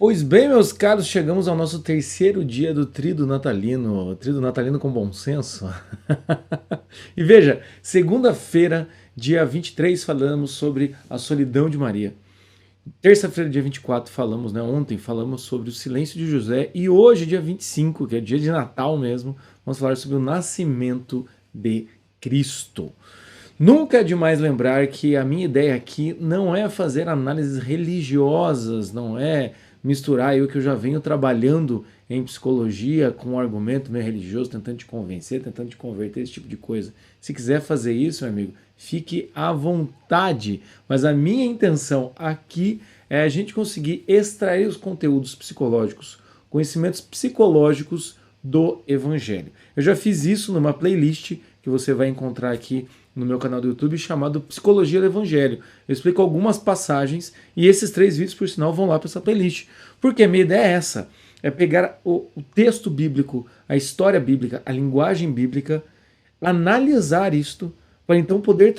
Pois bem, meus caros, chegamos ao nosso terceiro dia do Trido Natalino com bom senso. E veja, segunda-feira, dia 23, falamos sobre a solidão de Maria. Terça-feira, dia 24, falamos, ontem falamos sobre o silêncio de José. E hoje, dia 25, que é dia de Natal mesmo, vamos falar sobre o nascimento de Cristo. Nunca é demais lembrar que a minha ideia aqui não é fazer análises religiosas, não é misturar o que eu já venho trabalhando em psicologia com um argumento meio religioso, tentando te convencer, tentando te converter, esse tipo de coisa. Se quiser fazer isso, meu amigo, fique à vontade. Mas a minha intenção aqui é a gente conseguir extrair os conteúdos psicológicos, conhecimentos psicológicos do Evangelho. Eu já fiz isso numa playlist que você vai encontrar aqui no meu canal do YouTube chamado Psicologia do Evangelho. Eu explico algumas passagens e esses 3 vídeos, por sinal, vão lá para essa playlist. Porque a minha ideia é essa, é pegar o texto bíblico, a história bíblica, a linguagem bíblica, analisar isto, para então poder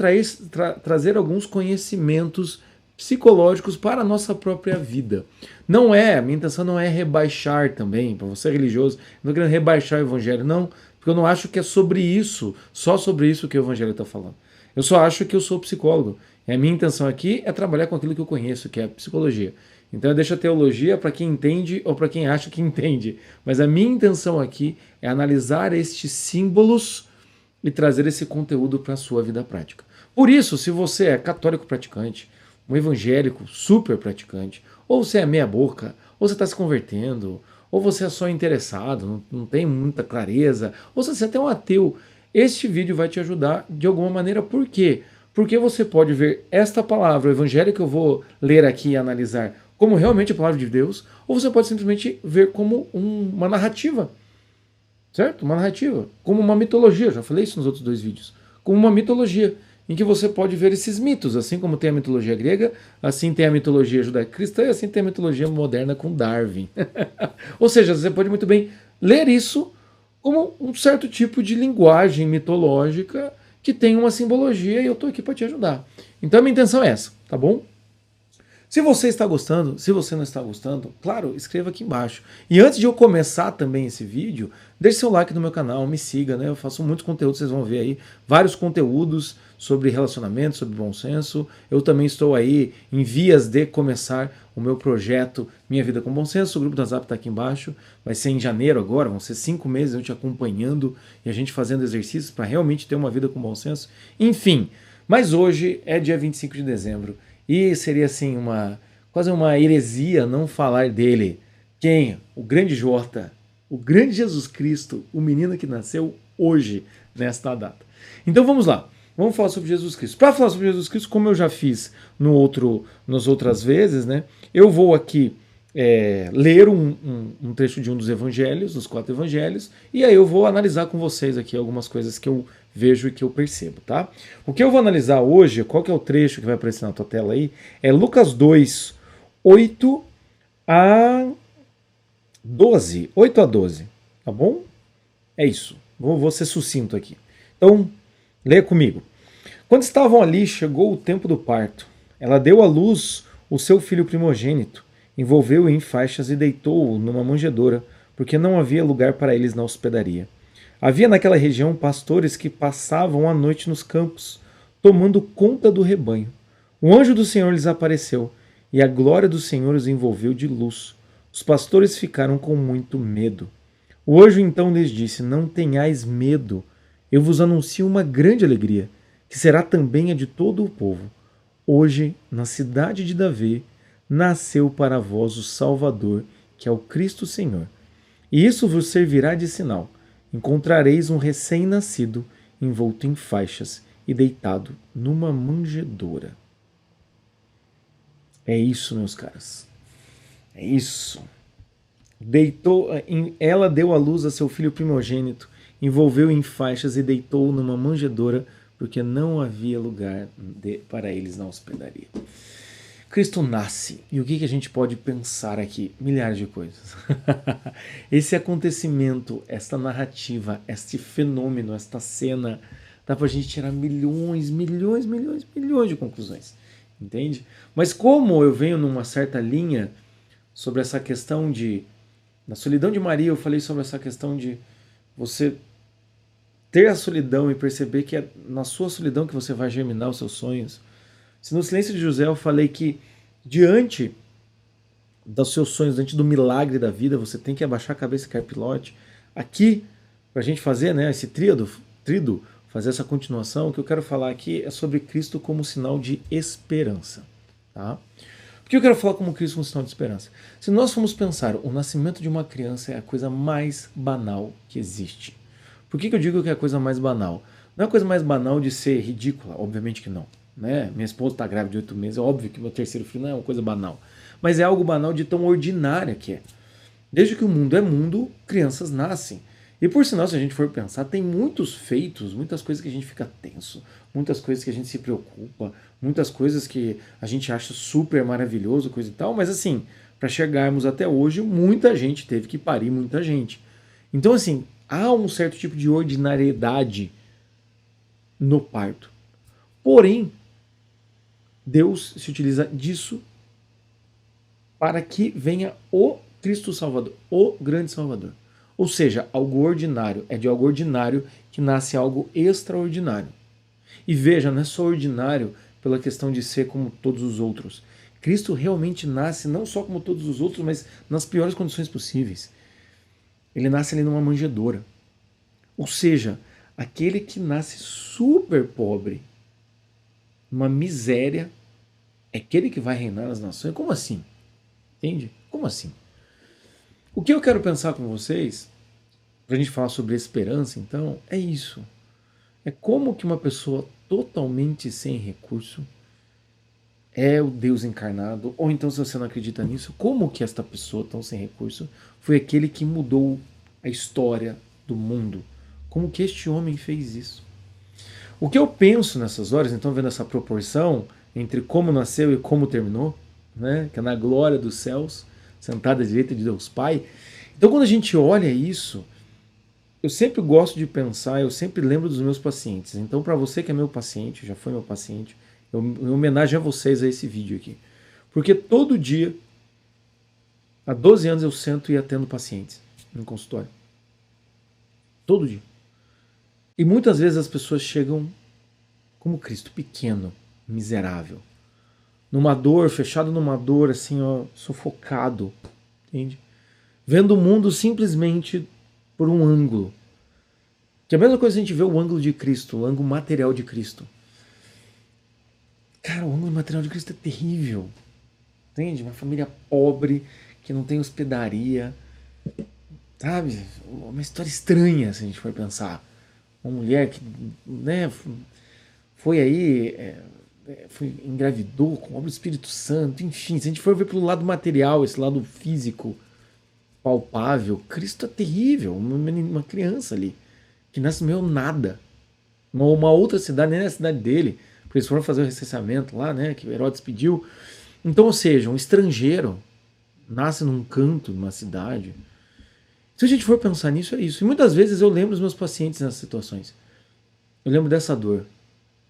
trazer alguns conhecimentos psicológicos para a nossa própria vida. A minha intenção não é rebaixar também, para você religioso, não estou querendo rebaixar o evangelho, não, porque eu não acho que é sobre isso, só sobre isso que o evangelho está falando. Eu só acho que eu sou psicólogo. E a minha intenção aqui é trabalhar com aquilo que eu conheço, que é a psicologia. Então eu deixo a teologia para quem entende ou para quem acha que entende. Mas a minha intenção aqui é analisar estes símbolos e trazer esse conteúdo para a sua vida prática. Por isso, se você é católico praticante, um evangélico super praticante, ou você é meia boca, ou você está se convertendo, ou você é só interessado, não tem muita clareza, ou você é até um ateu, este vídeo vai te ajudar de alguma maneira. Por quê? Porque você pode ver esta palavra, o evangelho que eu vou ler aqui e analisar, como realmente a palavra de Deus, ou você pode simplesmente ver como uma narrativa, certo? Uma narrativa, como uma mitologia, já falei isso nos outros 2 vídeos, como uma mitologia, em que você pode ver esses mitos, assim como tem a mitologia grega, assim tem a mitologia judaico-cristã e assim tem a mitologia moderna com Darwin. Ou seja, você pode muito bem ler isso como um certo tipo de linguagem mitológica que tem uma simbologia e eu estou aqui para te ajudar. Então a minha intenção é essa, tá bom? Se você está gostando, se você não está gostando, claro, escreva aqui embaixo. E antes de eu começar também esse vídeo, deixe seu like no meu canal, me siga, né? Eu faço muitos conteúdos, vocês vão ver aí, vários conteúdos sobre relacionamento, sobre bom senso. Eu também estou aí em vias de começar o meu projeto Minha Vida com Bom Senso. O grupo da Zap está aqui embaixo, vai ser em janeiro agora, vão ser 5 meses eu te acompanhando e a gente fazendo exercícios para realmente ter uma vida com bom senso. Enfim, mas hoje é dia 25 de dezembro. E seria assim quase uma heresia não falar dele. Quem? O grande Jota, o grande Jesus Cristo, o menino que nasceu hoje, nesta data. Então vamos lá, vamos falar sobre Jesus Cristo. Para falar sobre Jesus Cristo, como eu já fiz nas outras vezes, né? Eu vou aqui ler um trecho de um dos evangelhos, dos 4 evangelhos, e aí eu vou analisar com vocês aqui algumas coisas que eu vejo e que eu percebo, tá? O que eu vou analisar hoje, qual que é o trecho que vai aparecer na tua tela aí, é Lucas 2, 8 a 12. 8 a 12, tá bom? É isso. Vou ser sucinto aqui. Então, leia comigo. Quando estavam ali, chegou o tempo do parto. Ela deu à luz o seu filho primogênito, envolveu-o em faixas e deitou-o numa manjedoura, porque não havia lugar para eles na hospedaria. Havia naquela região pastores que passavam a noite nos campos, tomando conta do rebanho. O anjo do Senhor lhes apareceu, e a glória do Senhor os envolveu de luz. Os pastores ficaram com muito medo. O anjo então lhes disse: Não tenhais medo, eu vos anuncio uma grande alegria, que será também a de todo o povo. Hoje, na cidade de Davi, nasceu para vós o Salvador, que é o Cristo Senhor. E isso vos servirá de sinal. Encontrareis um recém-nascido, envolto em faixas e deitado numa manjedoura. É isso, meus caras. É isso. Ela deu à luz a seu filho primogênito, envolveu em faixas e deitou numa manjedoura, porque não havia lugar para eles na hospedaria. Cristo nasce. E o que a gente pode pensar aqui? Milhares de coisas. Esse acontecimento, esta narrativa, este fenômeno, esta cena, dá pra gente tirar milhões de conclusões. Entende? Mas como eu venho numa certa linha sobre essa questão na solidão de Maria, eu falei sobre essa questão de você ter a solidão e perceber que é na sua solidão que você vai germinar os seus sonhos. Se no silêncio de José eu falei que diante dos seus sonhos, diante do milagre da vida, você tem que abaixar a cabeça e cair pilote. Aqui, para a gente fazer, né, esse tríodo, fazer essa continuação, o que eu quero falar aqui é sobre Cristo como sinal de esperança. Tá? Por que eu quero falar como Cristo como sinal de esperança? Se nós formos pensar, o nascimento de uma criança é a coisa mais banal que existe. Por que eu digo que é a coisa mais banal? Não é a coisa mais banal de ser ridícula, obviamente que não. Né? Minha esposa está grávida de 8 meses, é óbvio que meu terceiro filho não é uma coisa banal. Mas é algo banal de tão ordinária que é. Desde que o mundo é mundo, crianças nascem. E por sinal, se a gente for pensar, tem muitos feitos, muitas coisas que a gente fica tenso, muitas coisas que a gente se preocupa, muitas coisas que a gente acha super maravilhoso, coisa e tal, mas assim, para chegarmos até hoje, muita gente teve que parir muita gente. Então assim, há um certo tipo de ordinariedade no parto. Porém, Deus se utiliza disso para que venha o Cristo Salvador, o grande Salvador. Ou seja, algo ordinário. É de algo ordinário que nasce algo extraordinário. E veja, não é só ordinário pela questão de ser como todos os outros. Cristo realmente nasce não só como todos os outros, mas nas piores condições possíveis. Ele nasce ali numa manjedoura. Ou seja, aquele que nasce super pobre, numa miséria, é aquele que vai reinar nas nações. Como assim? Entende? Como assim? O que eu quero pensar com vocês, para a gente falar sobre esperança, então, é isso. É como que uma pessoa totalmente sem recurso é o Deus encarnado, ou então, se você não acredita nisso, como que esta pessoa tão sem recurso foi aquele que mudou a história do mundo? Como que este homem fez isso? O que eu penso nessas horas, então, vendo essa proporção entre como nasceu e como terminou, né, que é na glória dos céus, sentado à direita de Deus Pai. Então, quando a gente olha isso, eu sempre gosto de pensar, eu sempre lembro dos meus pacientes. Então, para você que é meu paciente, já foi meu paciente, eu em homenagem a vocês a esse vídeo aqui. Porque todo dia, há 12 anos, eu sento e atendo pacientes no consultório. Todo dia. E muitas vezes as pessoas chegam como Cristo, pequeno, miserável. Numa dor, fechado numa dor, assim, ó, sufocado, entende? Vendo o mundo simplesmente por um ângulo. Que é a mesma coisa que a gente vê o ângulo de Cristo, o ângulo material de Cristo. Cara, o ângulo material de Cristo é terrível, entende? Uma família pobre, que não tem hospedaria, sabe? Uma história estranha, se a gente for pensar. Uma mulher que, né, foi aí... engravidou com a obra do Espírito Santo, enfim, se a gente for ver pelo lado material, esse lado físico, palpável, Cristo é terrível, uma criança ali, que nasce meio nada, uma outra cidade, nem na cidade dele, porque eles foram fazer o recenseamento lá, né, que o Herodes pediu. Então, ou seja, um estrangeiro nasce num canto, numa cidade. Se a gente for pensar nisso, é isso. E muitas vezes eu lembro dos meus pacientes nessas situações. Eu lembro dessa dor.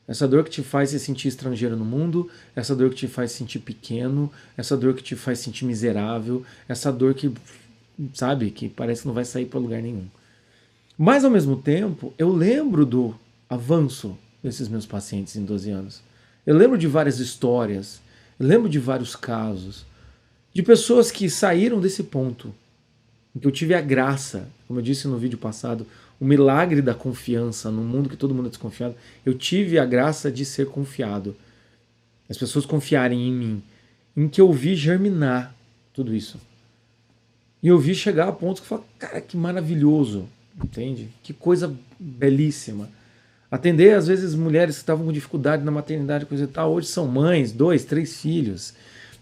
Essa dor que te faz se sentir estrangeiro no mundo, essa dor que te faz se sentir pequeno, essa dor que te faz se sentir miserável, essa dor que, sabe, que parece que não vai sair para lugar nenhum. Mas, ao mesmo tempo, eu lembro do avanço desses meus pacientes em 12 anos. Eu lembro de várias histórias, eu lembro de vários casos, de pessoas que saíram desse ponto, em que eu tive a graça, como eu disse no vídeo passado, o milagre da confiança num mundo que todo mundo é desconfiado. Eu tive a graça de ser confiado. As pessoas confiarem em mim, em que eu vi germinar tudo isso. E eu vi chegar a ponto que eu falo, cara, que maravilhoso, entende? Que coisa belíssima. Atender, às vezes, mulheres que estavam com dificuldade na maternidade, coisa e tal, hoje são mães, 2, 3 filhos.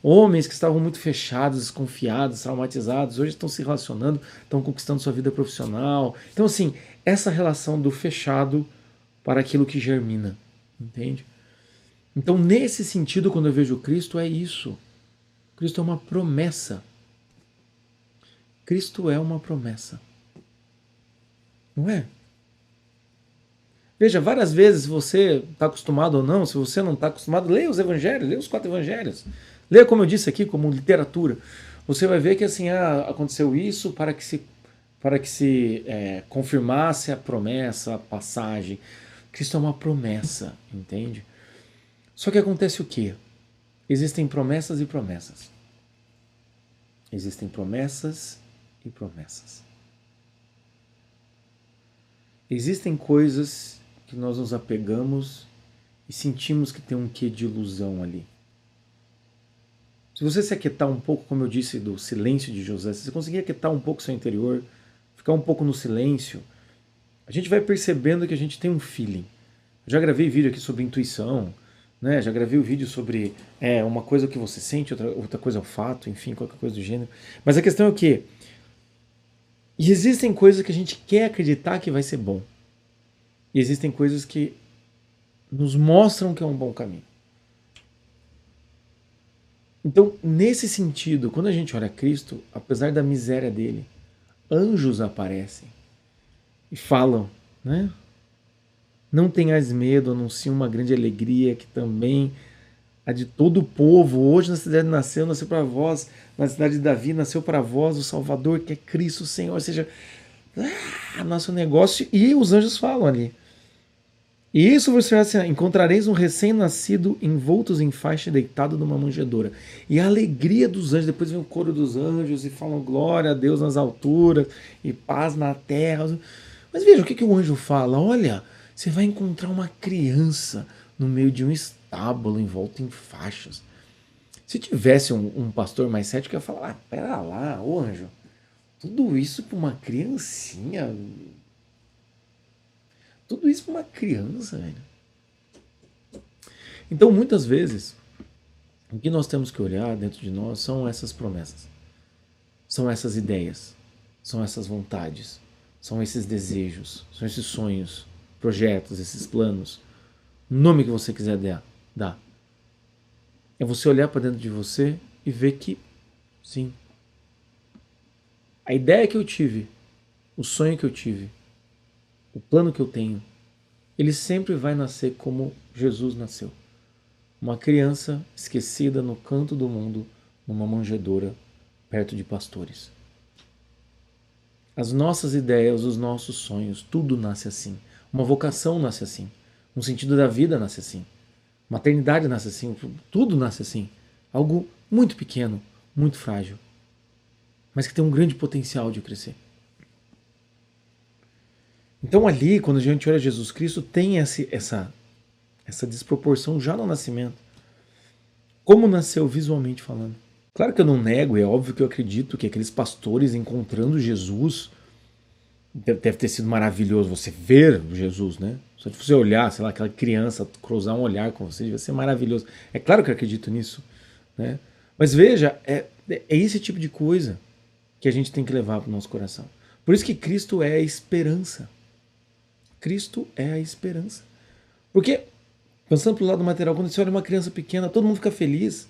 Homens que estavam muito fechados, desconfiados, traumatizados, hoje estão se relacionando, estão conquistando sua vida profissional. Então, assim, essa relação do fechado para aquilo que germina, entende? Então, nesse sentido, quando eu vejo Cristo, é isso. Cristo é uma promessa. Cristo é uma promessa. Não é? Veja, várias vezes, se você está acostumado ou não, se você não está acostumado, leia os evangelhos, leia os 4 evangelhos. Leia, como eu disse aqui, como literatura. você vai ver que assim, aconteceu isso para que se confirmasse a promessa, a passagem. Cristo é uma promessa, entende? Só que acontece o quê? Existem promessas e promessas. Existem promessas e promessas. Existem coisas que nós nos apegamos e sentimos que tem um quê de ilusão ali. Se você se aquietar um pouco, como eu disse, do silêncio de José, se você conseguir aquietar um pouco o seu interior, ficar um pouco no silêncio, a gente vai percebendo que a gente tem um feeling. Eu já gravei vídeo aqui sobre intuição, né? Já gravei o vídeo sobre uma coisa que você sente, outra coisa é o fato, enfim, qualquer coisa do gênero. Mas a questão é o quê? E existem coisas que a gente quer acreditar que vai ser bom. E existem coisas que nos mostram que é um bom caminho. Então, nesse sentido, quando a gente olha Cristo, apesar da miséria dele, anjos aparecem e falam, né? Não tenhas medo, anuncia uma grande alegria que também a de todo o povo. Hoje na cidade nasceu para vós, na cidade de Davi nasceu para vós o Salvador, que é Cristo o Senhor. Ou seja, nosso negócio. E os anjos falam ali. E isso você assim, encontrareis um recém-nascido envoltos em faixa deitado numa manjedoura. E a alegria dos anjos, depois vem o coro dos anjos e falam glória a Deus nas alturas e paz na terra. Mas veja, o que o anjo fala? Olha, você vai encontrar uma criança no meio de um estábulo envolto em faixas. Se tivesse um pastor mais cético, ia falar, pera lá, ô anjo, tudo isso para uma criancinha... Tudo isso para uma criança, velho. Então, muitas vezes, o que nós temos que olhar dentro de nós são essas promessas. São essas ideias. São essas vontades. São esses desejos. São esses sonhos, projetos, esses planos. O nome que você quiser dar. É você olhar para dentro de você e ver que, sim, a ideia que eu tive, o sonho que eu tive, o plano que eu tenho, ele sempre vai nascer como Jesus nasceu. Uma criança esquecida no canto do mundo, numa manjedoura, perto de pastores. As nossas ideias, os nossos sonhos, tudo nasce assim. Uma vocação nasce assim. Um sentido da vida nasce assim. Maternidade nasce assim. Tudo nasce assim. Algo muito pequeno, muito frágil, mas que tem um grande potencial de crescer. Então ali, quando a gente olha Jesus Cristo, tem essa desproporção já no nascimento. Como nasceu visualmente falando. Claro que eu não nego, é óbvio que eu acredito que aqueles pastores encontrando Jesus deve ter sido maravilhoso você ver Jesus, né? Só de você olhar, sei lá, aquela criança cruzar um olhar com você, deve ser maravilhoso. É claro que eu acredito nisso, né? Mas veja, é esse tipo de coisa que a gente tem que levar para o nosso coração. Por isso que Cristo é a esperança. Cristo é a esperança. Porque, pensando pelo lado material, quando você olha uma criança pequena, todo mundo fica feliz.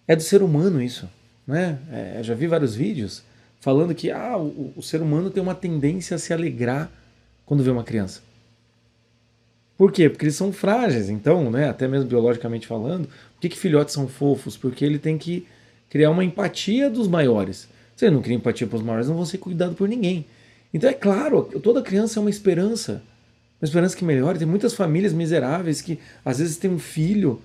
É do ser humano isso, né? Já vi vários vídeos falando que o ser humano tem uma tendência a se alegrar quando vê uma criança. Por quê? Porque eles são frágeis, então, né? Até mesmo biologicamente falando. Por que filhotes são fofos? Porque ele tem que criar uma empatia dos maiores. Se ele não cria empatia para os maiores, não vão ser cuidados por ninguém. Então é claro, toda criança é uma esperança que melhore. Tem muitas famílias miseráveis que às vezes tem um filho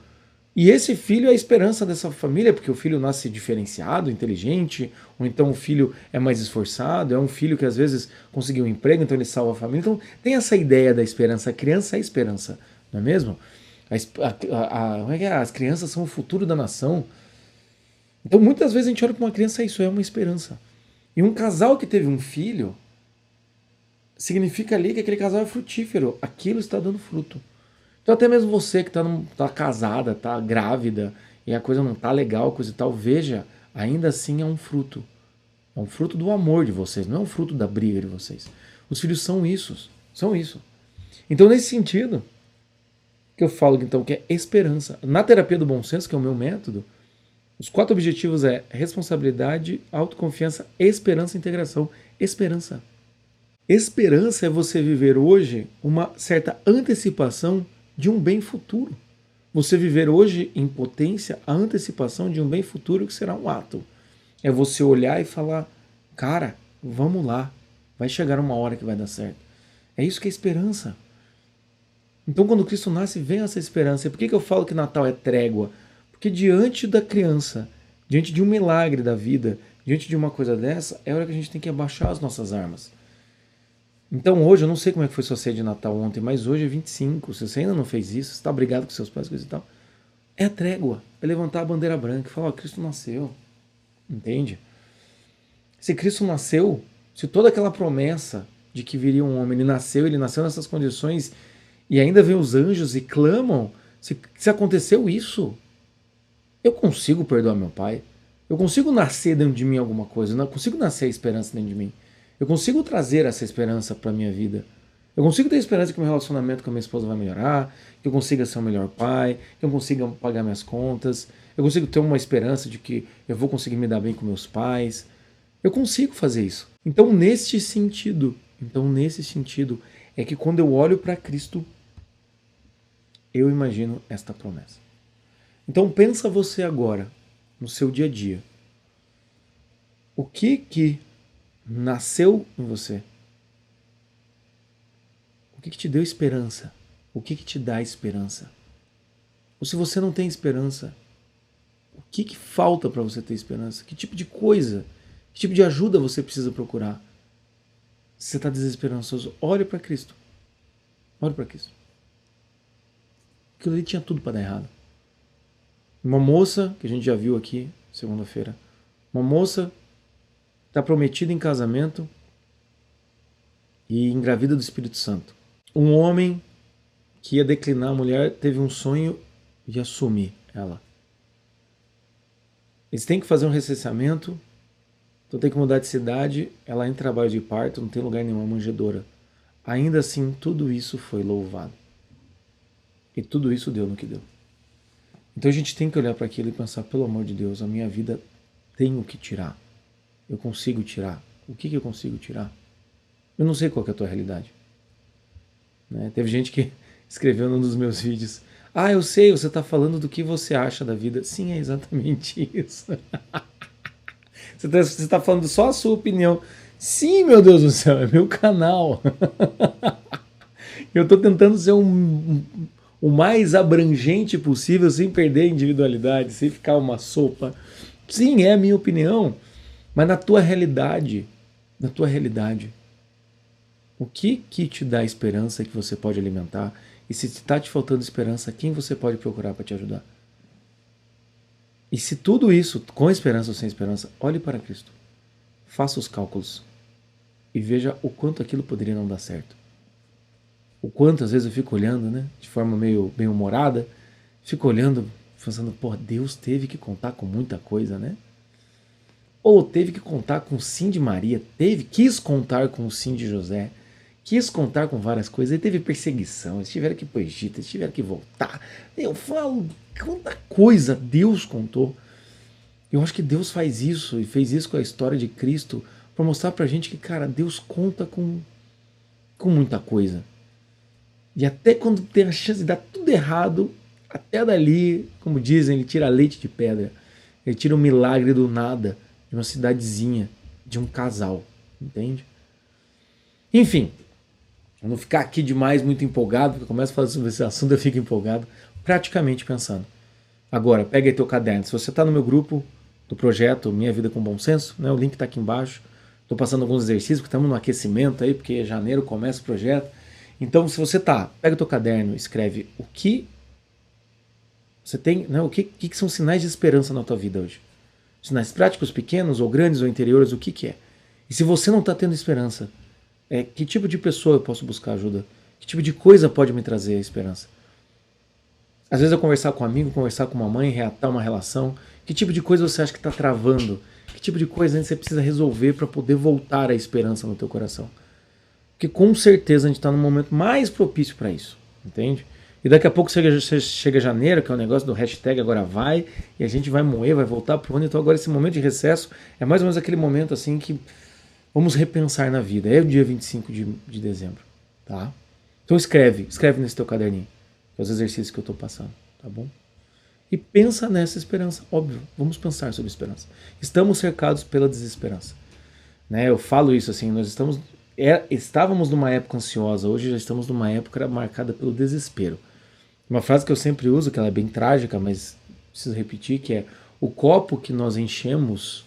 e esse filho é a esperança dessa família, porque o filho nasce diferenciado, inteligente, ou então o filho é mais esforçado, é um filho que às vezes conseguiu um emprego, então ele salva a família. Então tem essa ideia da esperança. A criança é a esperança, não é mesmo? As crianças são o futuro da nação. Então muitas vezes a gente olha para uma criança, isso é uma esperança. E um casal que teve um filho significa ali que aquele casal é frutífero, aquilo está dando fruto. Então até mesmo você que está casada, está grávida, e a coisa não está legal, coisa e tal, veja, ainda assim é um fruto. É um fruto do amor de vocês, não é um fruto da briga de vocês. Os filhos são isso, são isso. Então nesse sentido, que eu falo então que é esperança. Na terapia do bom senso, que é o meu método, os 4 objetivos é responsabilidade, autoconfiança, esperança e integração. Esperança. Esperança é você viver hoje uma certa antecipação de um bem futuro. Você viver hoje em potência a antecipação de um bem futuro que será um ato. É você olhar e falar, cara, vamos lá, vai chegar uma hora que vai dar certo. É isso que é esperança. Então quando Cristo nasce, vem essa esperança. E por que eu falo que Natal é trégua? Porque diante da criança, diante de um milagre da vida, diante de uma coisa dessa, é hora que a gente tem que abaixar as nossas armas. Então hoje, eu não sei como é que foi sua ceia de Natal ontem, mas hoje é 25. Se você ainda não fez isso, você está brigado com seus pais, coisa e tal. É a trégua, é levantar a bandeira branca e falar, ó, Cristo nasceu. Entende? Se Cristo nasceu, se toda aquela promessa de que viria um homem, ele nasceu nessas condições e ainda vem os anjos e clamam, se aconteceu isso, eu consigo perdoar meu pai, eu consigo nascer dentro de mim alguma coisa, eu consigo nascer a esperança dentro de mim, eu consigo trazer essa esperança para a minha vida, eu consigo ter esperança que o meu relacionamento com a minha esposa vai melhorar, que eu consiga ser o melhor pai, que eu consiga pagar minhas contas, eu consigo ter uma esperança de que eu vou conseguir me dar bem com meus pais, eu consigo fazer isso. Então, nesse sentido, é que quando eu olho para Cristo, eu imagino esta promessa. Então, pensa você agora, no seu dia a dia. O que nasceu em você? O que te deu esperança? O que te dá esperança? Ou se você não tem esperança, o que falta para você ter esperança? Que tipo de coisa, que tipo de ajuda você precisa procurar? Se você está desesperançoso, olhe para Cristo. Olhe para Cristo. Aquilo ali tinha tudo para dar errado. Uma moça, que a gente já viu aqui, segunda-feira, uma moça está prometida em casamento e engravida do Espírito Santo. Um homem que ia declinar a mulher teve um sonho de assumir ela. Eles têm que fazer um recenseamento, então tem que mudar de cidade, ela entra em trabalho de parto, não tem lugar nenhuma, manjedoura. Ainda assim, tudo isso foi louvado. E tudo isso deu no que deu. Então a gente tem que olhar para aquilo e pensar, pelo amor de Deus, a minha vida tenho que tirar. Eu consigo tirar. O que eu consigo tirar? Eu não sei qual que é a tua realidade. Né? Teve gente que escreveu num dos meus vídeos, eu sei, você está falando do que você acha da vida. Sim, é exatamente isso. Você está falando só a sua opinião. Sim, meu Deus do céu, é meu canal. Eu estou tentando ser o mais abrangente possível, sem perder a individualidade, sem ficar uma sopa. Sim, é a minha opinião, mas na tua realidade, o que te dá esperança que você pode alimentar? E se está te faltando esperança, quem você pode procurar para te ajudar? E se tudo isso, com esperança ou sem esperança, olhe para Cristo. Faça os cálculos e veja o quanto aquilo poderia não dar certo. O quanto às vezes eu fico olhando, né, de forma meio bem-humorada, fico olhando, pensando, Deus teve que contar com muita coisa, né? Ou teve que contar com o sim de Maria, quis contar com o sim de José, quis contar com várias coisas, ele teve perseguição, eles tiveram que ir para o Egito, eles tiveram que voltar. Eu falo, quanta coisa Deus contou. Eu acho que Deus faz isso, e fez isso com a história de Cristo, para mostrar pra gente que, cara, Deus conta com muita coisa. E até quando tem a chance de dar tudo errado, até dali, como dizem, ele tira leite de pedra. Ele tira um milagre do nada, de uma cidadezinha, de um casal, entende? Enfim, eu não ficar aqui demais muito empolgado, porque eu começo a falar sobre esse assunto, eu fico empolgado, praticamente pensando. Agora, pega aí teu caderno. Se você está no meu grupo do projeto Minha Vida com Bom Senso, né, o link está aqui embaixo. Estou passando alguns exercícios, porque estamos no aquecimento aí, porque janeiro começa o projeto. Então, se você pega o teu caderno, escreve o que você tem, né, o que são sinais de esperança na tua vida hoje. Sinais práticos, pequenos ou grandes ou interiores, o que é? E se você não está tendo esperança, que tipo de pessoa eu posso buscar ajuda? Que tipo de coisa pode me trazer a esperança? Às vezes eu conversar com um amigo, conversar com uma mãe, reatar uma relação. Que tipo de coisa você acha que está travando? Que tipo de coisa você precisa resolver para poder voltar a esperança no teu coração? Porque com certeza a gente está no momento mais propício para isso, entende? E daqui a pouco chega janeiro, que é o negócio do hashtag agora vai, e a gente vai moer, vai voltar para o ano. Então agora esse momento de recesso é mais ou menos aquele momento assim que vamos repensar na vida. É o dia 25 de dezembro, tá? Então escreve nesse teu caderninho, que é os exercícios que eu estou passando, tá bom? E pensa nessa esperança, óbvio, vamos pensar sobre esperança. Estamos cercados pela desesperança. Né? Eu falo isso assim, nós estávamos numa época ansiosa, hoje já estamos numa época marcada pelo desespero. Uma frase que eu sempre uso, que ela é bem trágica, mas preciso repetir, que é: o copo que nós enchemos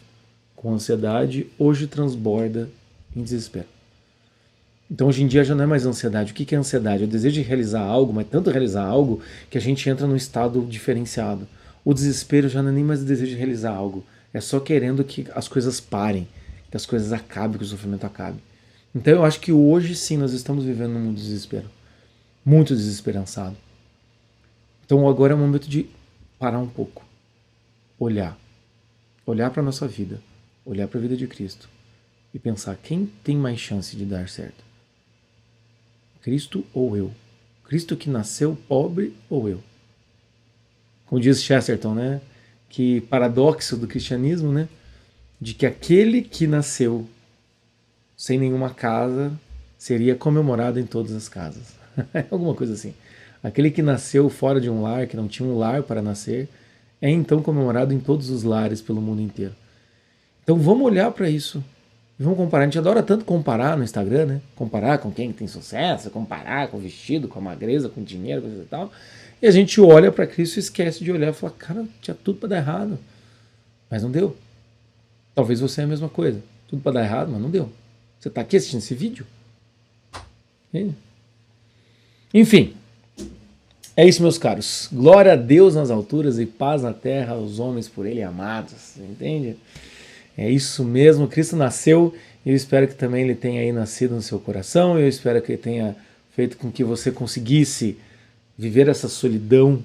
com ansiedade hoje transborda em desespero. Então hoje em dia já não é mais ansiedade. O que é ansiedade? É o desejo de realizar algo, mas tanto realizar algo que a gente entra num estado diferenciado. O desespero já não é nem mais o desejo de realizar algo, é só querendo que as coisas parem, que as coisas acabem, que o sofrimento acabe. Então eu acho que hoje sim nós estamos vivendo num desespero, muito desesperançado. Então agora é o momento de parar um pouco, olhar para a nossa vida, olhar para a vida de Cristo e pensar: quem tem mais chance de dar certo? Cristo ou eu? Cristo que nasceu pobre ou eu? Como diz Chesterton, né? Que paradoxo do cristianismo, né? De que aquele que nasceu sem nenhuma casa seria comemorado em todas as casas. Alguma coisa assim. Aquele que nasceu fora de um lar, que não tinha um lar para nascer, é então comemorado em todos os lares pelo mundo inteiro. Então vamos olhar para isso. Vamos comparar. A gente adora tanto comparar no Instagram, né? Comparar com quem tem sucesso, comparar com o vestido, com a magreza, com o dinheiro, coisa e tal. E a gente olha para Cristo e esquece de olhar e fala: cara, tinha tudo para dar errado. Mas não deu. Talvez você é a mesma coisa. Tudo para dar errado, mas não deu. Você está aqui assistindo esse vídeo? Enfim. É isso, meus caros. Glória a Deus nas alturas e paz na terra aos homens por Ele amados. Entende? É isso mesmo. Cristo nasceu e eu espero que também Ele tenha aí nascido no seu coração. Eu espero que Ele tenha feito com que você conseguisse viver essa solidão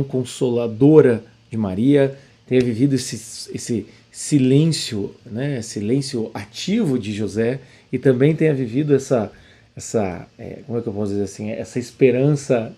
consoladora de Maria, tenha vivido esse silêncio, né? Silêncio ativo de José, e também tenha vivido essa como é que eu posso dizer assim, essa esperança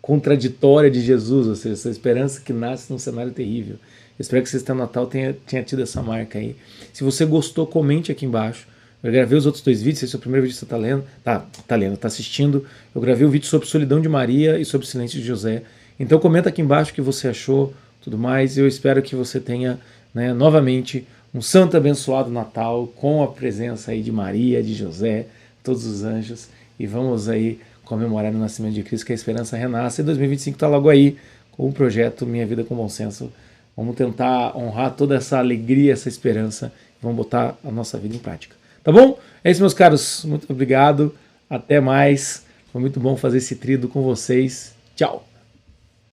contraditória de Jesus, ou seja, essa esperança que nasce num cenário terrível. Eu espero que esse Natal tenha tido essa marca aí. Se você gostou, comente aqui embaixo. Eu gravei os outros 2 vídeos, esse é o primeiro vídeo que você tá assistindo. Eu gravei um vídeo sobre solidão de Maria e sobre o silêncio de José. Então comenta aqui embaixo o que você achou, tudo mais. Eu espero que você tenha, né, novamente um santo abençoado Natal com a presença aí de Maria, de José, todos os anjos, e vamos aí comemorar o nascimento de Cristo, que a esperança renasce. E 2025 está logo aí com o projeto Minha Vida com Bom Senso. Vamos tentar honrar toda essa alegria, essa esperança, e vamos botar a nossa vida em prática. Tá bom? É isso, meus caros. Muito obrigado. Até mais. Foi muito bom fazer esse tríduo com vocês. Tchau.